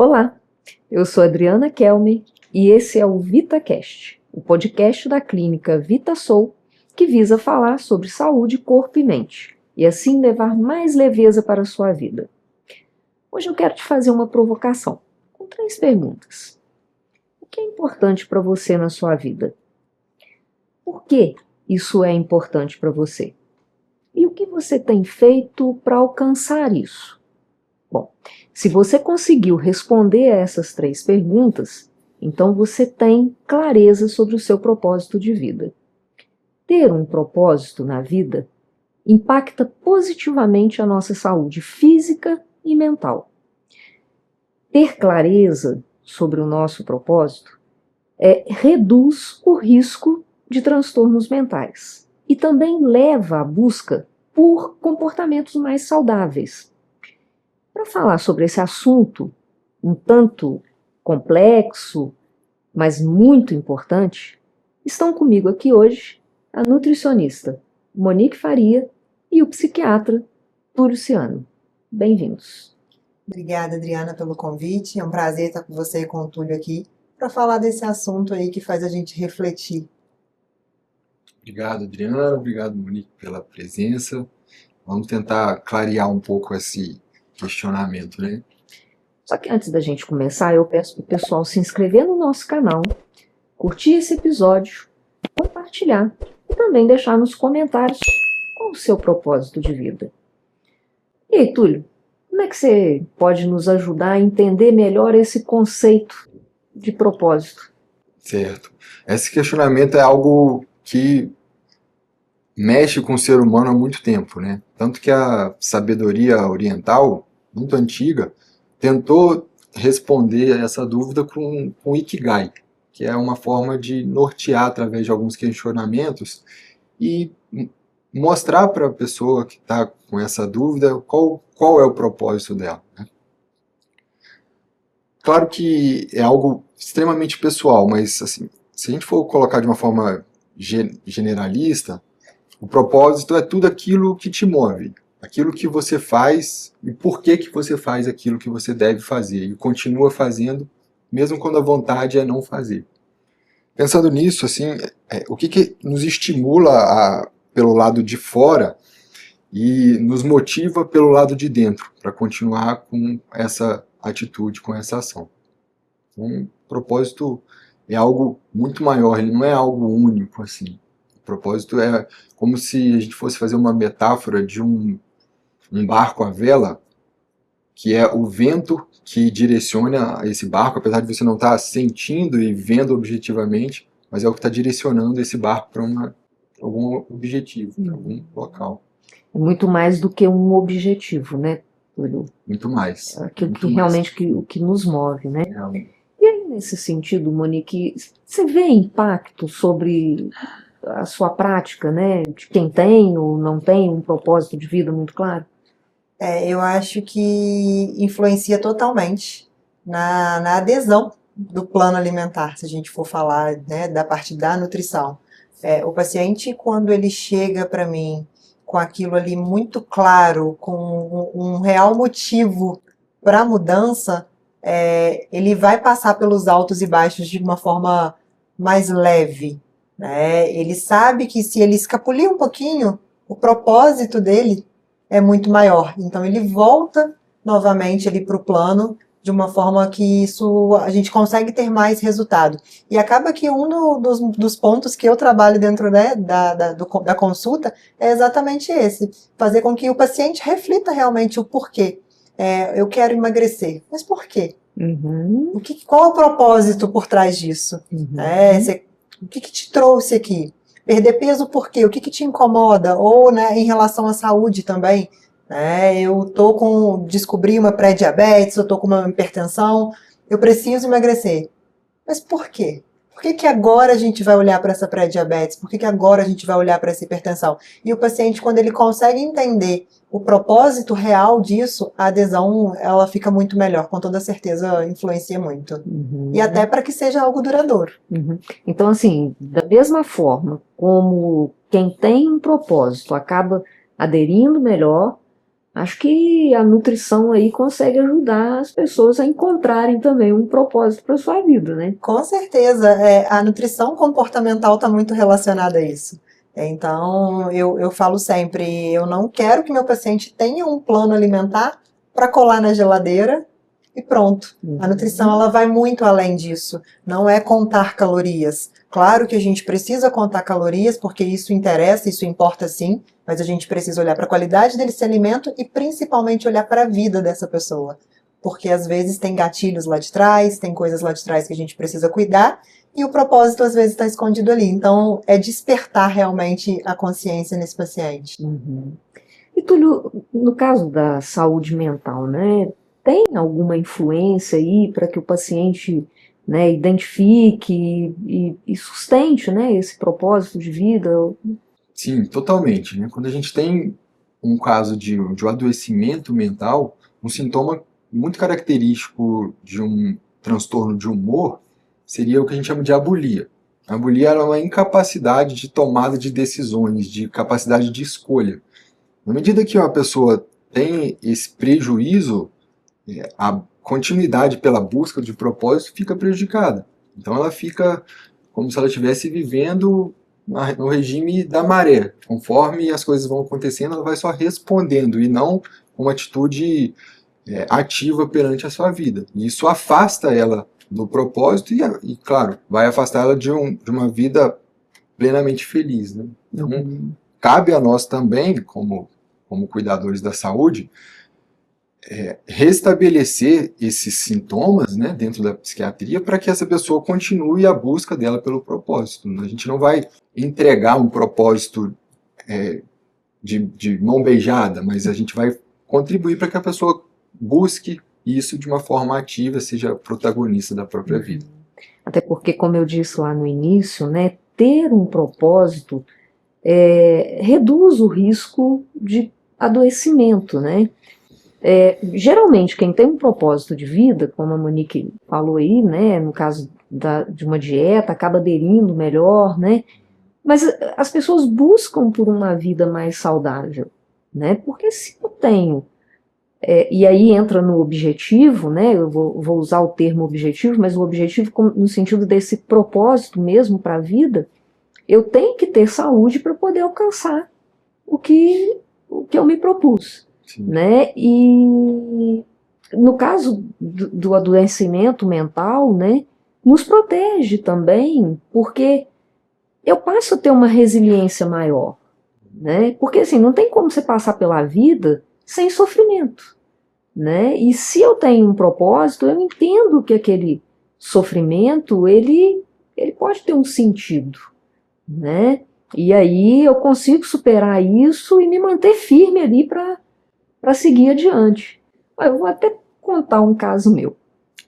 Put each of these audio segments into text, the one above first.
Olá, eu sou Adriana Kelmer e esse é o VitaCast, o podcast da clínica VitaSoul, que visa falar sobre saúde, corpo e mente, e assim levar mais leveza para a sua vida. Hoje eu quero te fazer uma provocação, com 3 perguntas. O que é importante para você na sua vida? Por que isso é importante para você? E o que você tem feito para alcançar isso? Bom, se você conseguiu responder a essas 3 perguntas, então você tem clareza sobre o seu propósito de vida. Ter um propósito na vida impacta positivamente a nossa saúde física e mental. Ter clareza sobre o nosso propósito reduz o risco de transtornos mentais e também leva à busca por comportamentos mais saudáveis. Para falar sobre esse assunto, um tanto complexo, mas muito importante, estão comigo aqui hoje a nutricionista Monique Faria e o psiquiatra Túlio Ciano. Bem-vindos. Obrigada, Adriana, pelo convite. É um prazer estar com você e com o Túlio aqui para falar desse assunto aí que faz a gente refletir. Obrigado, Adriana. Obrigado, Monique, pela presença. Vamos tentar clarear um pouco esse questionamento, né? Só que antes da gente começar, eu peço para o pessoal se inscrever no nosso canal, curtir esse episódio, compartilhar e também deixar nos comentários qual o seu propósito de vida. E aí, Túlio, como é que você pode nos ajudar a entender melhor esse conceito de propósito? Certo. Esse questionamento é algo que mexe com o ser humano há muito tempo, né? Tanto que a sabedoria oriental, muito antiga, tentou responder a essa dúvida com o Ikigai, que é uma forma de nortear através de alguns questionamentos e mostrar para a pessoa que está com essa dúvida qual é o propósito dela, né? Claro que é algo extremamente pessoal, mas assim, se a gente for colocar de uma forma generalista, o propósito é tudo aquilo que te move, aquilo que você faz e por que você faz aquilo que você deve fazer e continua fazendo, mesmo quando a vontade é não fazer. Pensando nisso, assim, o que nos estimula pelo lado de fora e nos motiva pelo lado de dentro para continuar com essa atitude, com essa ação. Então, o propósito é algo muito maior, ele não é algo único assim. O propósito é como se a gente fosse fazer uma metáfora de um barco à vela, que é o vento que direciona esse barco, apesar de você não estar sentindo e vendo objetivamente, mas é o que está direcionando esse barco para algum objetivo, para algum local. É muito mais do que um objetivo, né, Túlio? Muito mais. É aquilo muito que mais. realmente o que nos move, né? É. E aí, nesse sentido, Monique, você vê impacto sobre a sua prática, né? De quem tem ou não tem um propósito de vida muito claro? Eu acho que influencia totalmente na adesão do plano alimentar, se a gente for falar, né, da parte da nutrição. O paciente, quando ele chega para mim com aquilo ali muito claro, com um real motivo para a mudança, ele vai passar pelos altos e baixos de uma forma mais leve, né? Ele sabe que se ele escapulir um pouquinho, o propósito dele é muito maior. Então ele volta novamente ali para o plano de uma forma que isso a gente consegue ter mais resultado. E acaba que um dos pontos que eu trabalho dentro, né, da consulta é exatamente esse. Fazer com que o paciente reflita realmente o porquê. Eu quero emagrecer. Mas por quê? Uhum. Qual é o propósito por trás disso? Uhum. O que te trouxe aqui? Perder peso por quê? O que te incomoda? Ou, né, em relação à saúde também. Eu descobri uma pré-diabetes, eu tô com uma hipertensão, eu preciso emagrecer. Mas por quê? Por que agora a gente vai olhar para essa pré-diabetes? Por que agora a gente vai olhar para essa hipertensão? E o paciente, quando ele consegue entender o propósito real disso, a adesão ela fica muito melhor, com toda certeza influencia muito. Uhum. E até para que seja algo duradouro. Uhum. Então, assim, da mesma forma como quem tem um propósito acaba aderindo melhor, Acho que a nutrição aí consegue ajudar as pessoas a encontrarem também um propósito para sua vida, né? Com certeza, a nutrição comportamental está muito relacionada a isso. Então, eu falo sempre, eu não quero que meu paciente tenha um plano alimentar para colar na geladeira e pronto. A nutrição ela vai muito além disso. Não é contar calorias. Claro que a gente precisa contar calorias, porque isso interessa, isso importa sim, mas a gente precisa olhar para a qualidade desse alimento e principalmente olhar para a vida dessa pessoa. Porque às vezes tem gatilhos lá de trás, tem coisas lá de trás que a gente precisa cuidar, e o propósito às vezes está escondido ali. Então, é despertar realmente a consciência nesse paciente. Uhum. E Túlio, no caso da saúde mental, né, tem alguma influência aí para que o paciente, né, identifique e sustente, né, esse propósito de vida? Sim, totalmente, né? Quando a gente tem um caso de um adoecimento mental, um sintoma muito característico de um transtorno de humor seria o que a gente chama de abulia. A abulia é uma incapacidade de tomada de decisões, de capacidade de escolha. Na medida que uma pessoa tem esse prejuízo, a continuidade pela busca de propósito fica prejudicada. Então ela fica como se ela estivesse vivendo no regime da maré. Conforme as coisas vão acontecendo, ela vai só respondendo e não com uma atitude ativa perante a sua vida. E isso afasta ela do propósito e claro, vai afastar ela de uma vida plenamente feliz, né? Então, cabe a nós também, como cuidadores da saúde, restabelecer esses sintomas, né, dentro da psiquiatria para que essa pessoa continue a busca dela pelo propósito. A gente não vai entregar um propósito de mão beijada, mas a gente vai contribuir para que a pessoa busque isso de uma forma ativa, seja protagonista da própria vida. Até porque, como eu disse lá no início, né, ter um propósito reduz o risco de adoecimento, né? Geralmente, quem tem um propósito de vida, como a Monique falou aí, né, no caso de uma dieta, acaba aderindo melhor, né? Mas as pessoas buscam por uma vida mais saudável, né? Porque se eu tenho e aí entra no objetivo, né? Eu vou usar o termo objetivo, mas o objetivo no sentido desse propósito mesmo para a vida, eu tenho que ter saúde para poder alcançar o que eu me propus, né? E no caso do adoecimento mental, né, nos protege também, porque eu passo a ter uma resiliência maior, né? Porque assim, não tem como você passar pela vida sem sofrimento, né? E se eu tenho um propósito, eu entendo que aquele sofrimento, ele pode ter um sentido, né? E aí eu consigo superar isso e me manter firme ali para seguir adiante. Eu vou até contar um caso meu.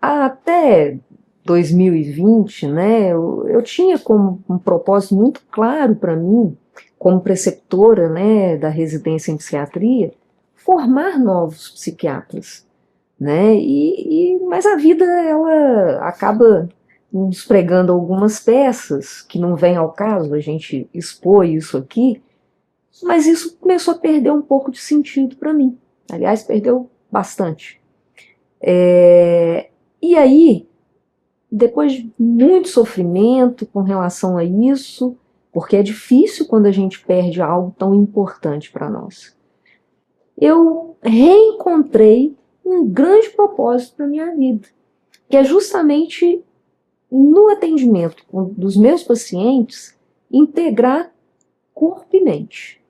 Até 2020, né, eu tinha como um propósito muito claro para mim, como preceptora, né, da residência em psiquiatria, formar novos psiquiatras, né? Mas a vida ela acaba nos pregando algumas peças que não vem ao caso a gente expor isso aqui, mas isso começou a perder um pouco de sentido para mim. Aliás, perdeu bastante. E aí, depois de muito sofrimento com relação a isso, porque é difícil quando a gente perde algo tão importante para nós, eu reencontrei um grande propósito para a minha vida, que é justamente no atendimento dos meus pacientes, integrar corpo e mente,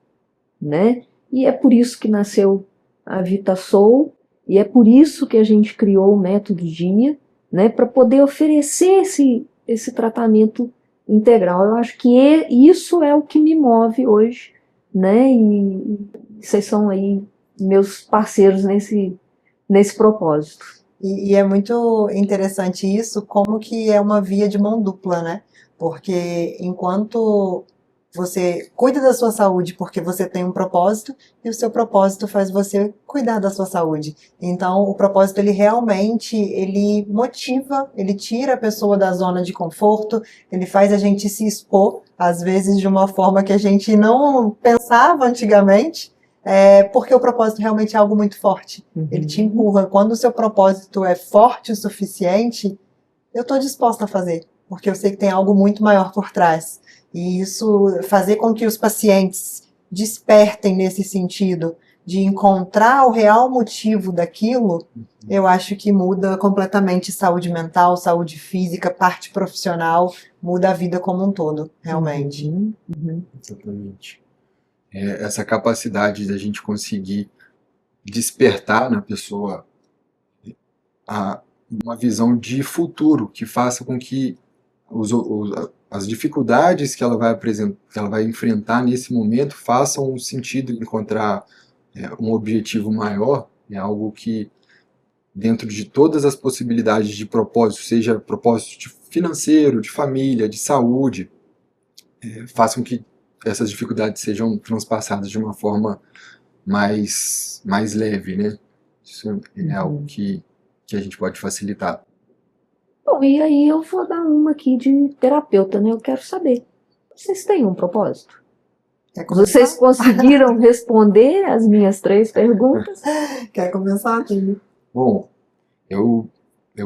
né? E é por isso que nasceu a VitaSoul, e é por isso que a gente criou o Método DIA, né, para poder oferecer esse tratamento integral. Eu acho que isso é o que me move hoje, né? E vocês são aí meus parceiros nesse propósito. E é muito interessante isso, como que é uma via de mão dupla, né? Porque enquanto você cuida da sua saúde porque você tem um propósito, e o seu propósito faz você cuidar da sua saúde. Então, o propósito, ele realmente, ele motiva, ele tira a pessoa da zona de conforto, ele faz a gente se expor, às vezes de uma forma que a gente não pensava antigamente. porque o propósito realmente é algo muito forte. Ele te empurra. Quando o seu propósito é forte o suficiente, eu estou disposta a fazer, porque eu sei que tem algo muito maior por trás. E isso fazer com que os pacientes despertem nesse sentido de encontrar o real motivo daquilo, eu acho que muda completamente saúde mental, saúde física, parte profissional, muda a vida como um todo, realmente. Exatamente. Essa capacidade da gente conseguir despertar na pessoa uma visão de futuro que faça com que as dificuldades que ela vai apresentar, que ela vai enfrentar nesse momento façam sentido encontrar um objetivo maior, é algo que dentro de todas as possibilidades de propósito, seja propósito financeiro, de família, de saúde, façam que essas dificuldades sejam transpassadas de uma forma mais leve, né? Isso é algo que a gente pode facilitar. Bom, e aí eu vou dar uma aqui de terapeuta, né? Eu quero saber, vocês têm um propósito? Vocês conseguiram responder as minhas 3 perguntas? Quer começar, Tilly? Bom, eu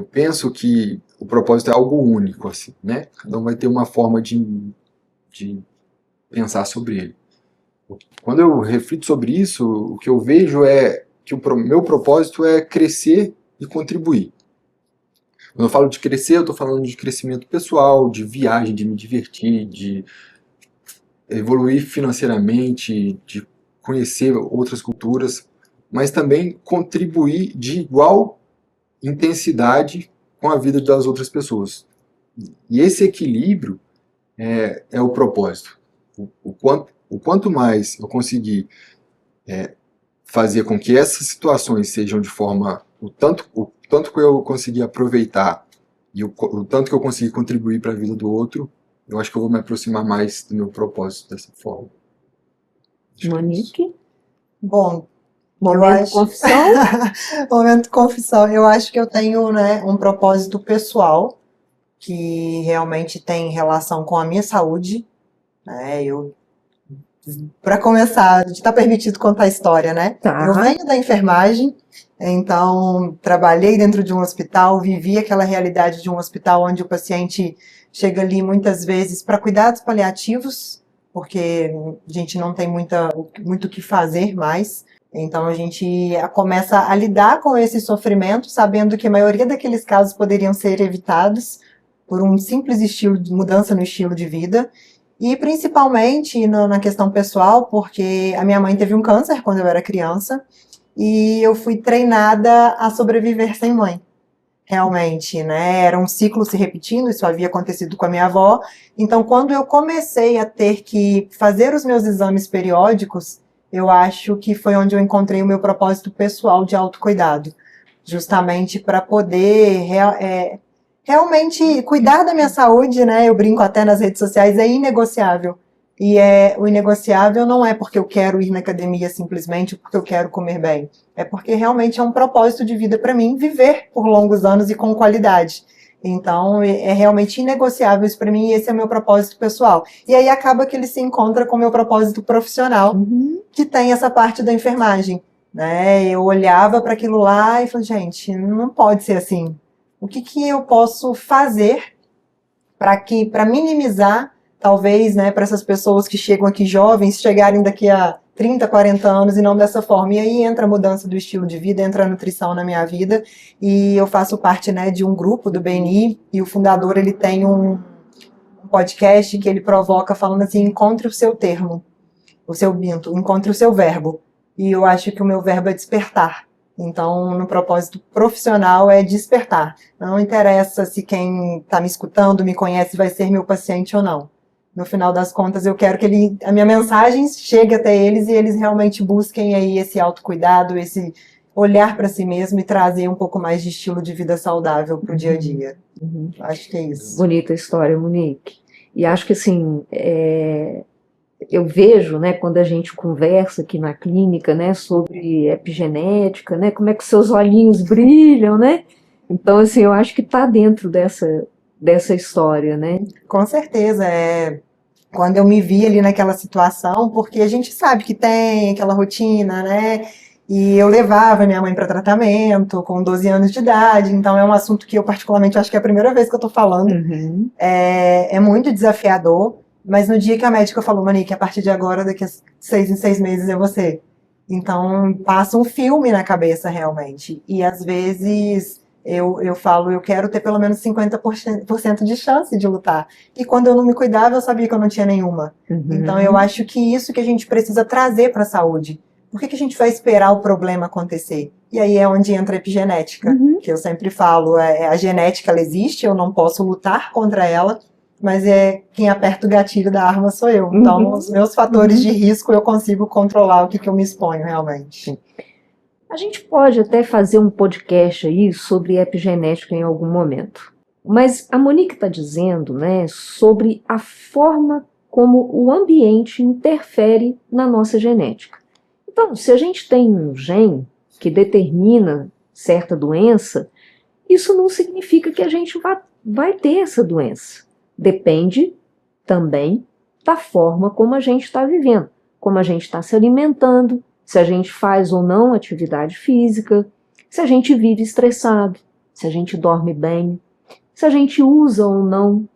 penso que o propósito é algo único, assim, né? Cada um vai ter uma forma de pensar sobre ele. Quando eu reflito sobre isso, o que eu vejo é que o meu propósito é crescer e contribuir. Quando eu falo de crescer, eu estou falando de crescimento pessoal, de viagem, de me divertir, de evoluir financeiramente, de conhecer outras culturas, mas também contribuir de igual intensidade com a vida das outras pessoas. E esse equilíbrio é o propósito. O quanto mais eu conseguir fazer com que essas situações sejam de forma... O tanto que eu conseguir aproveitar e o tanto que eu conseguir contribuir para a vida do outro, eu acho que eu vou me aproximar mais do meu propósito dessa forma. Monique? Bom, momento confissão? Momento confissão. Eu acho que eu tenho, né, um propósito pessoal que realmente tem relação com a minha saúde. Para começar, a gente está permitido contar a história, né? Tá. Eu venho da enfermagem, então trabalhei dentro de um hospital, vivi aquela realidade de um hospital onde o paciente chega ali muitas vezes para cuidados paliativos, porque a gente não tem muito o que fazer mais. Então a gente começa a lidar com esse sofrimento, sabendo que a maioria daqueles casos poderiam ser evitados por um simples mudança no estilo de vida. E principalmente na questão pessoal, porque a minha mãe teve um câncer quando eu era criança e eu fui treinada a sobreviver sem mãe. Realmente, né? Era um ciclo se repetindo, isso havia acontecido com a minha avó. Então, quando eu comecei a ter que fazer os meus exames periódicos, eu acho que foi onde eu encontrei o meu propósito pessoal de autocuidado. Justamente para poder realmente cuidar da minha saúde, né? Eu brinco até nas redes sociais, é inegociável. E o inegociável não é porque eu quero ir na academia simplesmente, porque eu quero comer bem. É porque realmente é um propósito de vida para mim viver por longos anos e com qualidade. Então, é realmente inegociável isso para mim e esse é o meu propósito pessoal. E aí acaba que ele se encontra com o meu propósito profissional, que tem essa parte da enfermagem, né? Eu olhava para aquilo lá e falei, gente, não pode ser assim. O que eu posso fazer para minimizar, talvez, né, para essas pessoas que chegam aqui jovens, chegarem daqui a 30, 40 anos e não dessa forma. E aí entra a mudança do estilo de vida, entra a nutrição na minha vida. E eu faço parte, né, de um grupo do BNI e o fundador ele tem um podcast que ele provoca falando assim, encontre o seu termo, o seu binto, encontre o seu verbo. E eu acho que o meu verbo é despertar. Então, no propósito profissional é despertar. Não interessa se quem está me escutando, me conhece, vai ser meu paciente ou não. No final das contas, eu quero que a minha mensagem chegue até eles e eles realmente busquem aí esse autocuidado, esse olhar para si mesmo e trazer um pouco mais de estilo de vida saudável para o dia a dia. Acho que é isso. Bonita história, Monique. E acho que assim, eu vejo, né, quando a gente conversa aqui na clínica, né, sobre epigenética, né, como é que seus olhinhos brilham, né? Então, assim, eu acho que está dentro dessa história, né? Com certeza, quando eu me vi ali naquela situação, porque a gente sabe que tem aquela rotina, né? E eu levava minha mãe para tratamento com 12 anos de idade, então é um assunto que eu particularmente acho que é a primeira vez que eu tô falando. Uhum. É muito desafiador, mas no dia que a médica falou, Monique, a partir de agora, daqui a 6 em 6 meses é você. Então passa um filme na cabeça realmente. E às vezes eu falo, eu quero ter pelo menos 50% de chance de lutar. E quando eu não me cuidava, eu sabia que eu não tinha nenhuma. Uhum. Então eu acho que isso que a gente precisa trazer para a saúde. Por que a gente vai esperar o problema acontecer? E aí é onde entra a epigenética, Uhum. que eu sempre falo, a genética ela existe, eu não posso lutar contra ela, mas quem aperta o gatilho da arma sou eu. Então, os meus fatores de risco eu consigo controlar o que eu me exponho realmente. A gente pode até fazer um podcast aí sobre epigenética em algum momento. Mas a Monique está dizendo, né, sobre a forma como o ambiente interfere na nossa genética. Então, se a gente tem um gene que determina certa doença, isso não significa que a gente vai ter essa doença. Depende também da forma como a gente está vivendo, como a gente está se alimentando, se a gente faz ou não atividade física, se a gente vive estressado, se a gente dorme bem, se a gente usa ou não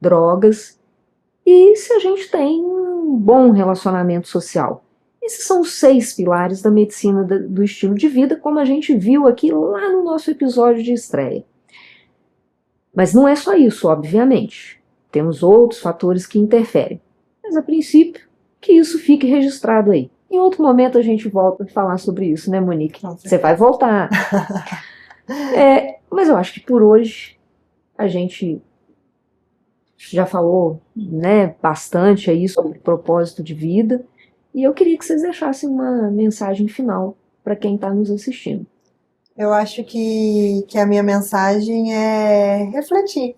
drogas e se a gente tem um bom relacionamento social. Esses são os 6 pilares da medicina do estilo de vida, como a gente viu aqui lá no nosso episódio de estreia. Mas não é só isso, obviamente. Temos outros fatores que interferem. Mas, a princípio, que isso fique registrado aí. Em outro momento a gente volta a falar sobre isso, né, Monique? Você vai voltar. Mas eu acho que por hoje a gente já falou, né, bastante aí sobre propósito de vida. E eu queria que vocês deixassem uma mensagem final para quem está nos assistindo. Eu acho que a minha mensagem é refletir.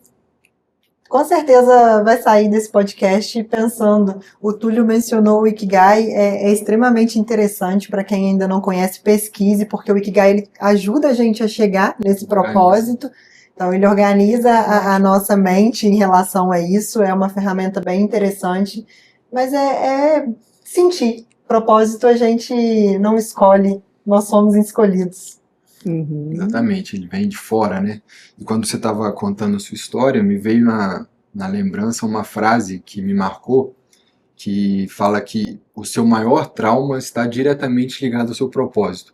Com certeza vai sair desse podcast pensando. O Túlio mencionou o Ikigai, é extremamente interessante para quem ainda não conhece, pesquise, porque o Ikigai ele ajuda a gente a chegar nesse propósito. Então ele organiza a nossa mente em relação a isso, é uma ferramenta bem interessante, mas é sentir. Propósito a gente não escolhe, nós somos escolhidos. Uhum. Exatamente, ele vem de fora, né? E quando você estava contando a sua história, me veio na lembrança uma frase que me marcou, que fala que o seu maior trauma está diretamente ligado ao seu propósito.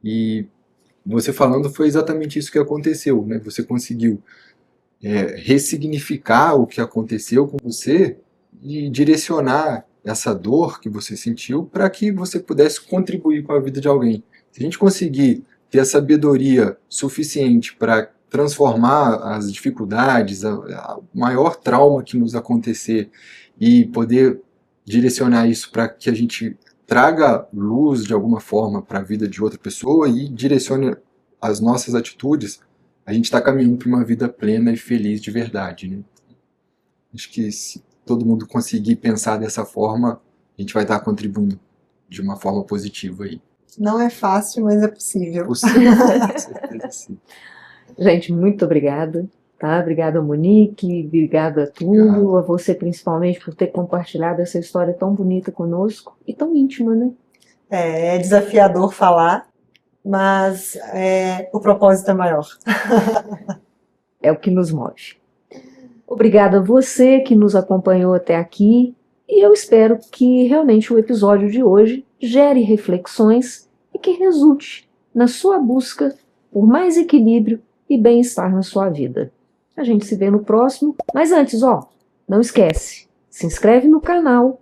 E você falando foi exatamente isso que aconteceu, né? Você conseguiu ressignificar o que aconteceu com você e direcionar essa dor que você sentiu para que você pudesse contribuir com a vida de alguém. Se a gente conseguir ter a sabedoria suficiente para transformar as dificuldades, o maior trauma que nos acontecer e poder direcionar isso para que a gente traga luz de alguma forma para a vida de outra pessoa e direcione as nossas atitudes, a gente está caminhando para uma vida plena e feliz de verdade, né? Acho que se todo mundo conseguir pensar dessa forma, a gente vai estar contribuindo de uma forma positiva aí. Não é fácil, mas é possível. Possível, com certeza sim. Gente, muito obrigada. Tá? Obrigada, Monique, obrigada a Túlio, a você principalmente por ter compartilhado essa história tão bonita conosco e tão íntima, né? É desafiador falar, mas o propósito é maior. É o que nos move. Obrigada a você que nos acompanhou até aqui e eu espero que realmente o episódio de hoje gere reflexões e que resulte na sua busca por mais equilíbrio e bem-estar na sua vida. A gente se vê no próximo, mas antes, não esquece, se inscreve no canal,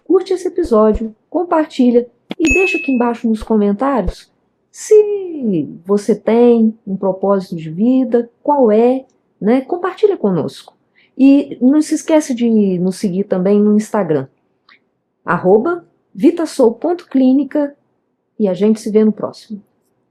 curte esse episódio, compartilha e deixa aqui embaixo nos comentários se você tem um propósito de vida, qual é, né? Compartilha conosco. E não se esquece de nos seguir também no Instagram, @vitasoul.clinica, e a gente se vê no próximo.